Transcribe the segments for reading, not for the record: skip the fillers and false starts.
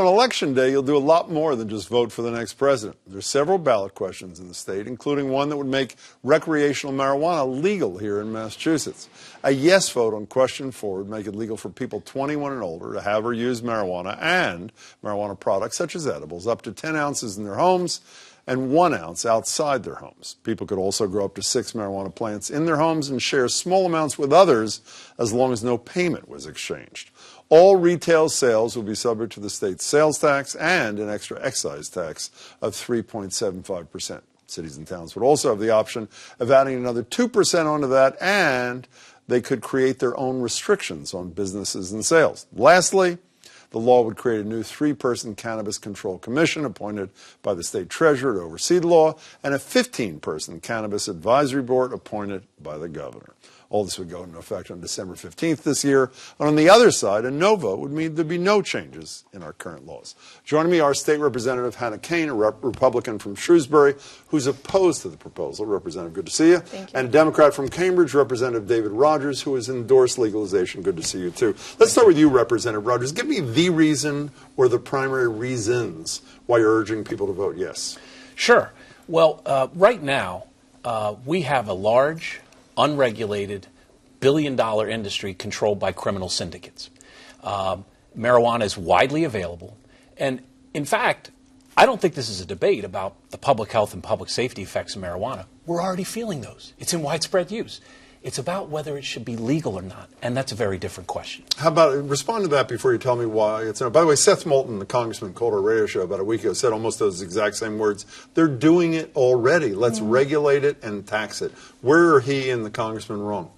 on Election Day, you'll do a lot more than just vote for the next president. There's several ballot questions in the state, including one that would make recreational marijuana legal here in Massachusetts. A yes vote on question 4 would make it legal for people 21 and older to have or use marijuana and marijuana products such as edibles up to 10 ounces in their homes and 1 ounce outside their homes. People could also grow up to 6 marijuana plants in their homes and share small amounts with others as long as no payment was exchanged. All retail sales will be subject to the state's sales tax and an extra excise tax of 3.75%. Cities and towns would also have the option of adding another 2% onto that, and they could create their own restrictions on businesses and sales. Lastly, the law would create a new 3-person cannabis control commission appointed by the state treasurer to oversee the law, and a 15-person cannabis advisory board appointed by the governor. All this would go into effect on December 15th this year. And on the other side, a no vote would mean there'd be no changes in our current laws. Joining me, our state representative, Hannah Kane, a Republican from Shrewsbury, who's opposed to the proposal. Representative, good to see you. Thank you. And a Democrat from Cambridge, Representative David Rogers, who has endorsed legalization. Good to see you, too. Let's start with you, Representative Rogers. Give me the reason or the primary reasons why you're urging people to vote yes. Sure. Well, right now, we have a large, unregulated, billion-dollar industry controlled by criminal syndicates. Marijuana is widely available. And in fact, I don't think this is a debate about the public health and public safety effects of marijuana. We're already feeling those. It's in widespread use. It's about whether it should be legal or not, and that's a very different question. How about, respond to that before you tell me why it's not. By the way, Seth Moulton, the congressman, called our radio show about a week ago, said almost those exact same words. They're doing it already. Let's regulate it and tax it. Where are he and the congressman wrong?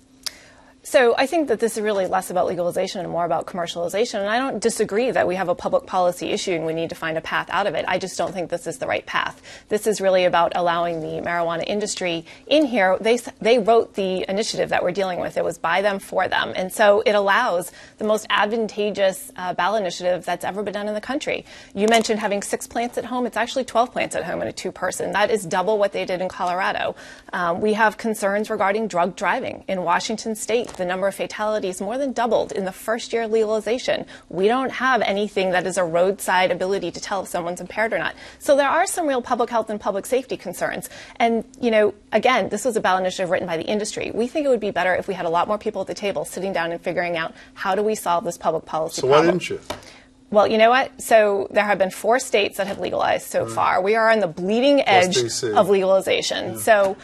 So I think that this is really less about legalization and more about commercialization. And I don't disagree that we have a public policy issue and we need to find a path out of it. I just don't think this is the right path. This is really about allowing the marijuana industry in here. They wrote the initiative that we're dealing with. It was by them, for them. And so it allows the most advantageous ballot initiative that's ever been done in the country. You mentioned having 6 plants at home. It's actually 12 plants at home in a 2-person. That is double what they did in Colorado. We have concerns regarding drug driving. In Washington State, the number of fatalities more than doubled in the first year of legalization. We don't have anything that is a roadside ability to tell if someone's impaired or not. So there are some real public health and public safety concerns. And, you know, again, this was a ballot initiative written by the industry. We think it would be better if we had a lot more people at the table sitting down and figuring out how do we solve this public policy problem. So why didn't you? Well, you know what? So there have been 4 states that have legalized so far. We are on the bleeding edge of legalization. Yeah. So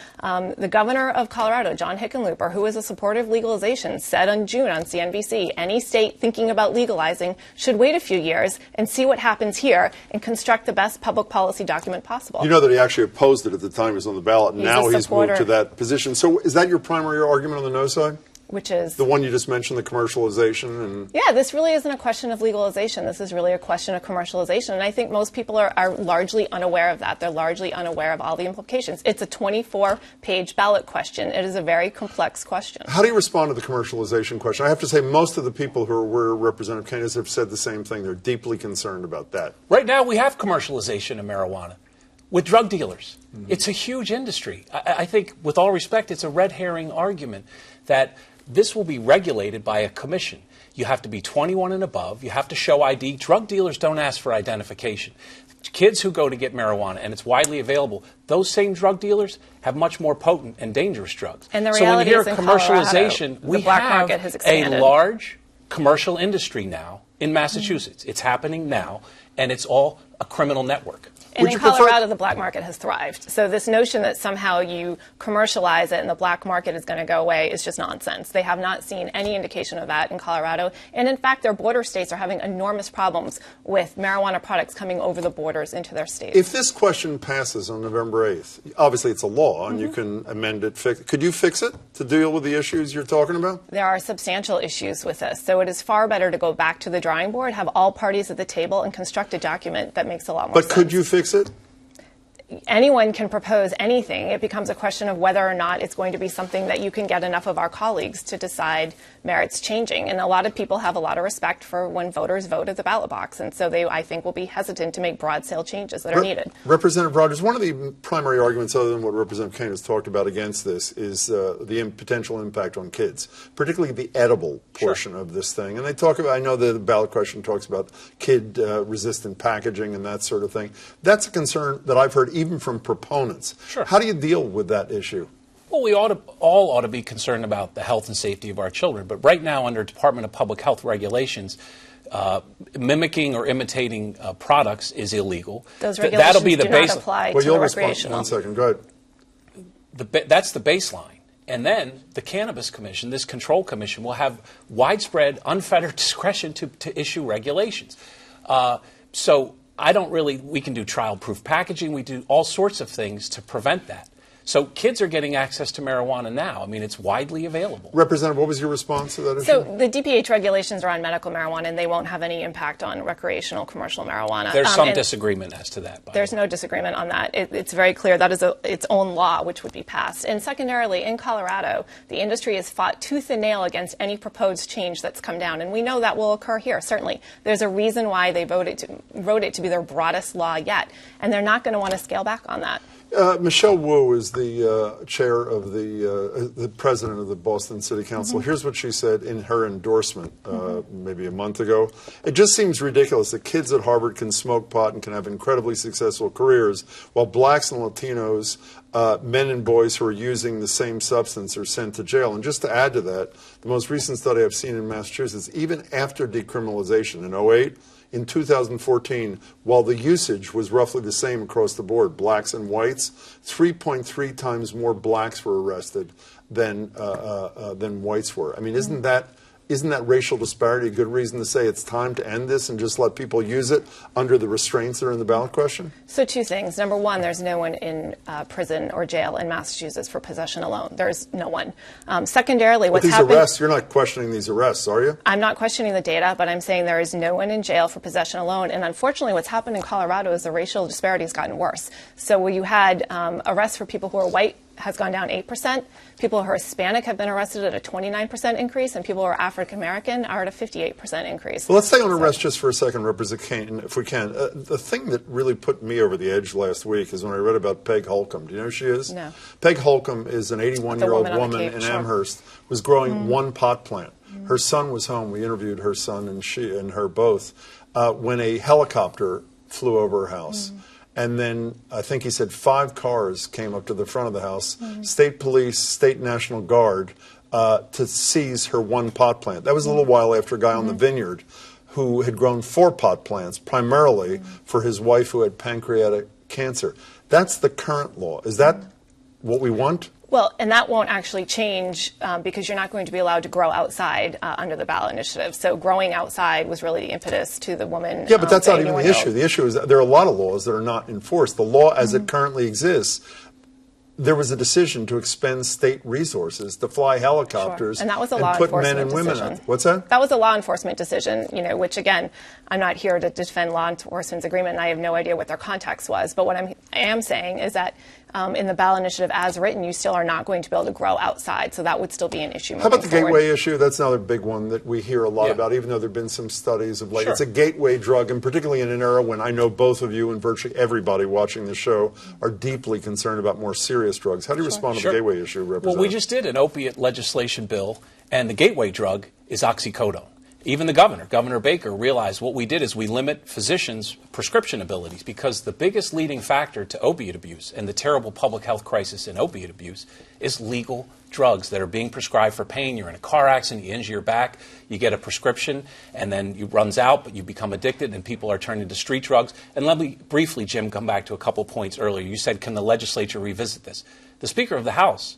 the governor of Colorado, John Hickenlooper, who is a supporter of legalization, said in June on CNBC, any state thinking about legalizing should wait a few years and see what happens here and construct the best public policy document possible. You know that he actually opposed it at the time he was on the ballot, and now he's moved to that position. So is that your primary argument on the no side? Which is? The one you just mentioned, the commercialization? And yeah, this really isn't a question of legalization. This is really a question of commercialization. And I think most people are largely unaware of that. They're largely unaware of all the implications. It's a 24-page ballot question. It is a very complex question. How do you respond to the commercialization question? I have to say most of the people who were Representative candidates have said the same thing. They're deeply concerned about that. Right now we have commercialization of marijuana with drug dealers. It's a huge industry. I think, with all respect, it's a red herring argument that this will be regulated by a commission. You have to be 21 and above. You have to show ID. Drug dealers don't ask for identification. Kids who go to get marijuana, and it's widely available, those same drug dealers have much more potent and dangerous drugs. And the reality so when is you hear in commercialization, Colorado, we the black have market has expanded. A large commercial industry now in Massachusetts. It's happening now, and it's all a criminal network. And in Colorado, the black market has thrived. So this notion that somehow you commercialize it and the black market is going to go away is just nonsense. They have not seen any indication of that in Colorado. And in fact, their border states are having enormous problems with marijuana products coming over the borders into their states. If this question passes on November 8th, obviously it's a law and you can amend it. Could you fix it to deal with the issues you're talking about? There are substantial issues with this. So it is far better to go back to the drawing board, have all parties at the table, and construct a document that makes a lot more sense. But could you fix it? anyone can propose anything. It becomes a question of whether or not it's going to be something that you can get enough of our colleagues to decide merits changing. And a lot of people have a lot of respect for when voters vote at the ballot box. And so they, I think, will be hesitant to make broad-scale changes that are needed. Representative Rogers, one of the primary arguments, other than what Representative Kane has talked about against this, is the potential impact on kids, particularly the edible portion of this thing. And they talk about, I know the ballot question talks about kid-resistant packaging and that sort of thing. That's a concern that I've heard even from proponents. Sure. How do you deal with that issue? Well, we all ought to be concerned about the health and safety of our children. But right now, under Department of Public Health regulations, mimicking or imitating products is illegal. Those regulations That'll be the do not apply to you'll recreational. Respond. 1 second. Go ahead. That's the baseline. And then the Cannabis Commission, this control commission, will have widespread, unfettered discretion to issue regulations. So I don't really, we can do trial-proof packaging. We do all sorts of things to prevent that. So kids are getting access to marijuana now. I mean, it's widely available. Representative, what was your response to that issue? So the DPH regulations are on medical marijuana, and they won't have any impact on recreational commercial marijuana. There's some disagreement as to that. There's no disagreement on that. It's very clear that is its own law, which would be passed. And secondarily, in Colorado, the industry has fought tooth and nail against any proposed change that's come down, and we know that will occur here, certainly. There's a reason why they wrote it to be their broadest law yet, and they're not going to want to scale back on that. Michelle Wu is the chair of the president of the Boston City Council. Mm-hmm. Here's what she said in her endorsement maybe a month ago. It just seems ridiculous that kids at Harvard can smoke pot and can have incredibly successful careers, while blacks and Latinos, men and boys who are using the same substance are sent to jail. And just to add to that, the most recent study I've seen in Massachusetts, even after decriminalization in 2008, in 2014, while the usage was roughly the same across the board, blacks and whites, 3.3 times more blacks were arrested than whites were. I mean, isn't that racial disparity a good reason to say it's time to end this and just let people use it under the restraints that are in the ballot question? So two things. Number one, there's no one in prison or jail in Massachusetts for possession alone. There's no one. Secondarily, what's happened... These arrests, you're not questioning these arrests, are you? I'm not questioning the data, but I'm saying there is no one in jail for possession alone. And unfortunately, what's happened in Colorado is the racial disparity has gotten worse. So where you had arrests for people who are white has gone down 8%. People who are Hispanic have been arrested at a 29% increase, and people who are African American are at a 58% increase. Well, let's stay on arrest just for a second, Representative Kane, if we can. The thing that really put me over the edge last week is when I read about Peg Holcomb. Do you know who she is? No. Peg Holcomb is an 81-year-old woman in Amherst, was growing one pot plant. Her son was home. We interviewed her son and she and her both when a helicopter flew over her house. And then I think he said 5 cars came up to the front of the house, state police, state National Guard, to seize her one pot plant. That was a little while after a guy on the vineyard who had grown 4 pot plants, primarily for his wife who had pancreatic cancer. That's the current law. Is that what we want? Well, and that won't actually change because you're not going to be allowed to grow outside under the ballot initiative. So growing outside was really the impetus to the woman. Yeah, but that's not even the issue. The issue is that there are a lot of laws that are not enforced. The law as it currently exists, there was a decision to expend state resources to fly helicopters and that was a law put men enforcement and women decision. out. What's that? That was a law enforcement decision, which again, I'm not here to defend law enforcement's agreement, and I have no idea what their context was. But what I am saying is that in the ballot initiative as written, you still are not going to be able to grow outside, so that would still be an issue. How about the forward. gateway issue? That's another big one that we hear a lot about, even though there have been some studies of it's a gateway drug, and particularly in an era when I know both of you and virtually everybody watching the show are deeply concerned about more serious drugs. How do you respond to the gateway issue, Representative? Well, we just did an opiate legislation bill, and the gateway drug is oxycodone. Even the Governor Baker, realized what we did is we limit physicians' prescription abilities because the biggest leading factor to opiate abuse and the terrible public health crisis in opiate abuse is legal drugs that are being prescribed for pain. You're in a car accident, you injure your back, you get a prescription, and then it runs out, but you become addicted, and people are turning to street drugs. And let me briefly, Jim, come back to a couple points earlier. You said, can the legislature revisit this? The Speaker of the House,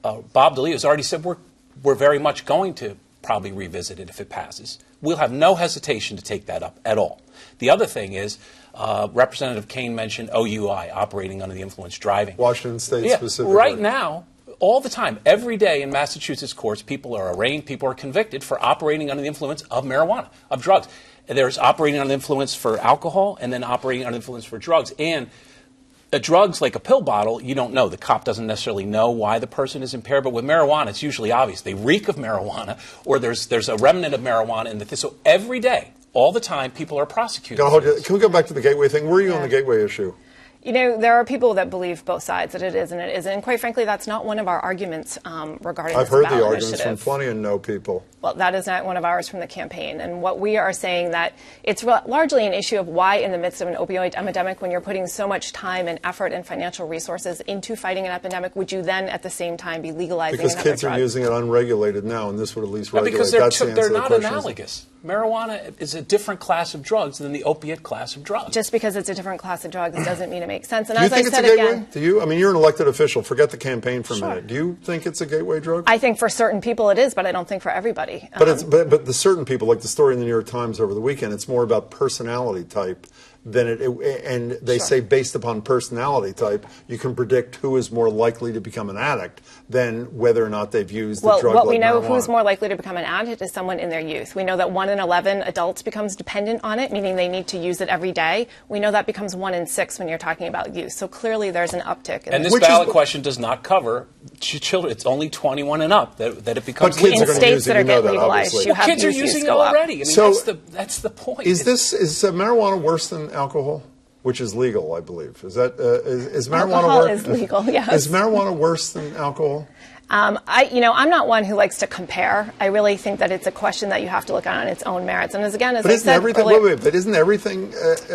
Bob DeLeo, has already said we're very much going to probably revisit it if it passes. We'll have no hesitation to take that up at all. The other thing is, Representative Kane mentioned OUI, operating under the influence driving. Washington State specifically. Right now, all the time, every day in Massachusetts courts, people are arraigned, people are convicted for operating under the influence of marijuana, of drugs. There's operating under the influence for alcohol and then operating under the influence for drugs. And drugs like a pill bottle, you don't know. The cop doesn't necessarily know why the person is impaired. But with marijuana, it's usually obvious. They reek of marijuana, or there's a remnant of marijuana in the thing. So every day, all the time, people are prosecuted. Can we go back to the gateway thing? Where are you on the gateway issue? You know, there are people that believe both sides, that it is and it isn't. And quite frankly, that's not one of our arguments regarding I've this heard ballot the arguments initiative. from plenty of no people. Well, that is not one of ours from the campaign. And what we are saying that it's largely an issue of why in the midst of an opioid epidemic, when you're putting so much time and effort and financial resources into fighting an epidemic, would you then at the same time be legalizing Because another kids drug? are using it unregulated now, and this would at least regulate. Because That's the answer they're to the not question. analogous. Marijuana is a different class of drugs than the opiate class of drugs. Just because it's a different class of drugs doesn't mean it makes sense. And Do you as think I it's said a gateway? again, Do you? I mean, you're an elected official. Forget the campaign for a Sure. minute. Do you think it's a gateway drug? I think for certain people it is, but I don't think for everybody. But the certain people, like the story in the New York Times over the weekend, it's more about personality type than and they Sure. say based upon personality type, you can predict who is more likely to become an addict than whether or not they've used the drug. Well, what we like know marijuana. who's more likely to become an addict is someone in their youth. We know that 1 in 11 adults becomes dependent on it, meaning they need to use it every day. We know that becomes 1 in 6 when you're talking about youth. So clearly there's an uptick. And this ballot question does not cover children. It's only 21 and up that it becomes But kids legal. are in gonna use states it, that are you know getting that, legalized, obviously. you have Kids are youth use using it go up. already. I mean, So- that's the point. Is marijuana worse than alcohol? Which is legal, I believe. Is that is marijuana Alcohol worse? is legal, yes. Is marijuana worse than alcohol? I'm not one who likes to compare. I really think that it's a question that you have to look at on its own merits. And as But I isn't said everything? earlier, But isn't everything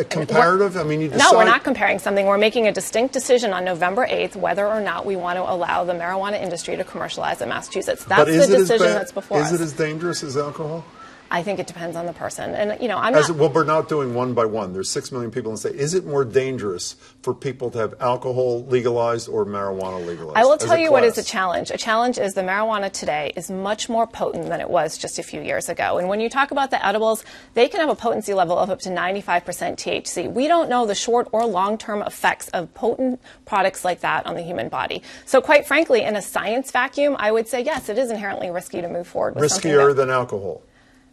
comparative? I mean, you decide. no, we're not comparing something. We're making a distinct decision on November 8th whether or not we want to allow the marijuana industry to commercialize in Massachusetts. That's But is the it as decision bad- that's before us. Is it as dangerous as alcohol? I think it depends on the person. And, I'm not... Well, we're not doing one by one. There's 6 million people in the state. Is it more dangerous for people to have alcohol legalized or marijuana legalized? I will as tell you what is a class? challenge. A challenge is the marijuana today is much more potent than it was just a few years ago. And when you talk about the edibles, they can have a potency level of up to 95% THC. We don't know the short or long-term effects of potent products like that on the human body. So quite frankly, in a science vacuum, I would say, yes, it is inherently risky to move forward with something Riskier that... than alcohol.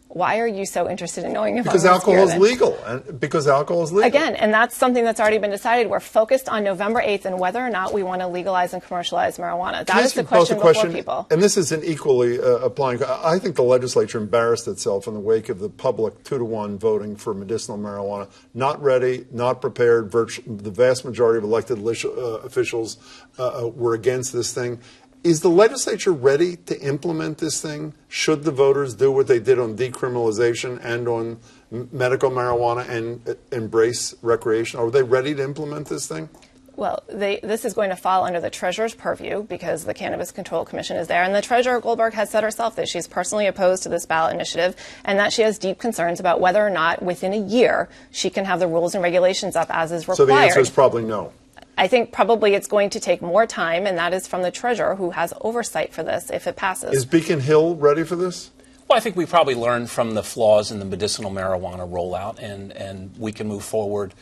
Why are you so interested in knowing if Because I'm riskier alcohol is than- legal. And because alcohol is legal. Again, and that's something that's already been decided. We're focused on November 8th and whether or not we want to legalize and commercialize marijuana. Can I That is ask the you both question a before people. And this is an equally applying. I think the legislature embarrassed itself in the wake of the public 2-to-1 voting for medicinal marijuana. Not ready, not prepared. The vast majority of elected officials were against this thing. Is the legislature ready to implement this thing? Should the voters do what they did on decriminalization and on medical marijuana and embrace recreation? Are they ready to implement this thing? Well, this is going to fall under the Treasurer's purview because the Cannabis Control Commission is there. And the Treasurer, Goldberg, has said herself that she's personally opposed to this ballot initiative and that she has deep concerns about whether or not within a year she can have the rules and regulations up as is required. So the answer is probably no. I think probably it's going to take more time, and that is from the Treasurer, who has oversight for this if it passes. Is Beacon Hill ready for this? Well, I think we probably learned from the flaws in the medicinal marijuana rollout, and we can move forward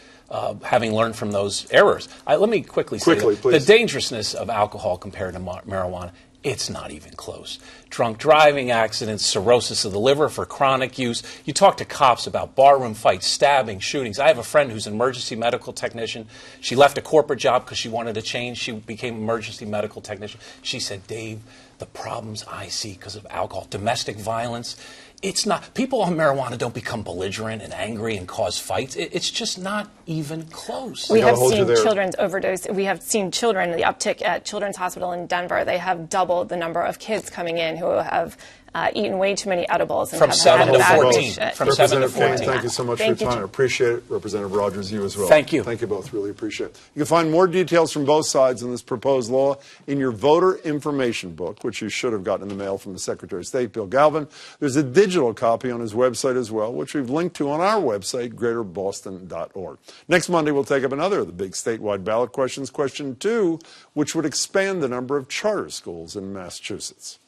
having learned from those errors. Let me quickly say that the dangerousness of alcohol compared to marijuana, it's not even close. Drunk driving accidents, cirrhosis of the liver for chronic use. You talk to cops about barroom fights, stabbing, shootings. I have a friend who's an emergency medical technician. She left a corporate job because she wanted to change. She became an emergency medical technician. She said, Dave, the problems I see because of alcohol, domestic violence, it's not, people on marijuana don't become belligerent and angry and cause fights. It's just not even close. We have seen children's overdose. We have seen children, the uptick at Children's Hospital in Denver. They have doubled the number of kids coming in who have eaten way too many edibles. And From have 7 had to bad 14. shit. From 7 to 14. Thank you so much for your time. I appreciate it. Representative Rogers, you as well. Thank you. Thank you both. Really appreciate it. You can find more details from both sides on this proposed law in your voter information book, which you should have gotten in the mail from the Secretary of State, Bill Galvin. There's a digital copy on his website as well, which we've linked to on our website, greaterboston.org. Next Monday, we'll take up another of the big statewide ballot questions, question 2, which would expand the number of charter schools in Massachusetts.